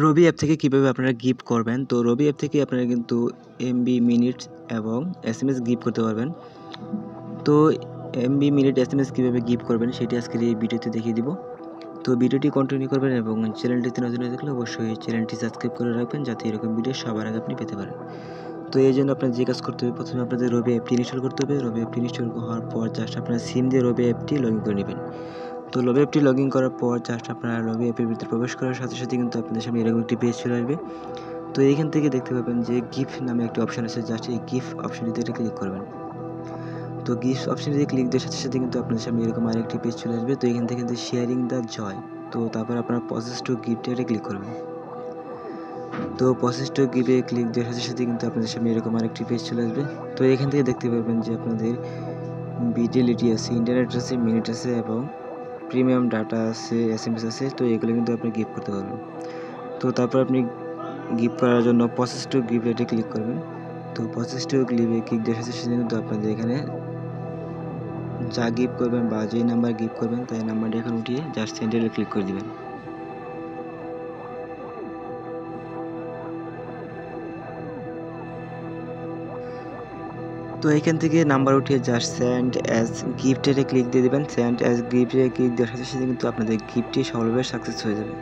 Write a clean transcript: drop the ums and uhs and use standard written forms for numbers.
রবি app থেকে কীভাবে আপনারা গিফট করবেন। তো রবি অ্যাপ থেকে আপনারা কিন্তু এমবি, মিনিট এবং এসএমএস গিফট করতে পারবেন। তো এমবি, মিনিট, এসএমএস কীভাবে গিফট করবেন সেটি আজকের এই ভিডিওতে দেখিয়ে দিব। তো ভিডিওটি কন্টিনিউ করবেন এবং চ্যানেলটিতে নতুন হয়ে থাকলে অবশ্যই চ্যানেলটি সাবস্ক্রাইব করে রাখবেন, যাতে এরকম ভিডিও সবার আগে আপনি পেতে পারেন। তো এই জন্য আপনার যে কাজ করতে হবে, প্রথমে আপনাদের রবি অ্যাপটি ইনস্টল করতে হবে। রবি অ্যাপটি ইনস্টল হওয়ার পর জাস্ট আপনার সিম দিয়ে রবি অ্যাপটি লগ ইন করে নেবেন। তো রবি অ্যাপটি লগ ইন করার পর জাস্ট আপনারা রবি অ্যাপের ভিতরে প্রবেশ করার সাথে সাথে কিন্তু আপনাদের সামনে এরকম একটি পেজ চলে আসবে। তো এইখান থেকে দেখতে পাবেন যে গিফট নামে একটি অপশন আছে, জাস্ট এই গিফট অপশনটিতে ক্লিক করবেন। তো গিফট অপশনটিতে ক্লিক দেওয়ার সাথে সাথে কিন্তু আপনাদের সামনে এরকম আরেকটি পেজ চলে আসবে। তো এখান থেকে কিন্তু শেয়ারিং দ্য জয়, তো তারপর আপনারা প্রসেস টু গিফট এটা ক্লিক করবেন। তো প্রসেস টু গিফটে ক্লিক দেওয়ার সাথে সাথে কিন্তু আপনাদের সামনে এরকম আরেকটি পেজ চলে আসবে। তো এখান থেকে দেখতে পাবেন যে আপনাদের ভিডিওলিটি আছে, ইন্টারনেট আছে, মিনিট আছে এবং প্রিমিয়াম ডাটা আছে, এসএমএস আছে। তো এগুলো কিন্তু আপনি গিফট করতে পারবেন। তো তারপর আপনি গিফট করার জন্য প্রসেস টু গিফট এটা ক্লিক করবেন। তো প্রসেস টু গিফটে ক্লিক দেওয়ার সাথে সাথে কিন্তু আপনাদের এখানে যা গিফট করবেন বা যে নাম্বার গিফট করবেন তাই নাম্বারটি এখন উঠিয়ে জাস্ট সেন্ডে ক্লিক করে দিবেন। তো এখান থেকে নাম্বার উঠিয়ে জাস্ট সেন্ড অ্যাজ গিফটে ক্লিক দিয়ে দেবেন। সেন্ড অ্যাজ গিফটে ক্লিক দেওয়ার সাথে সাথে কিন্তু আপনাদের গিফটটি সফলভাবে সাকসেস হয়ে যাবে।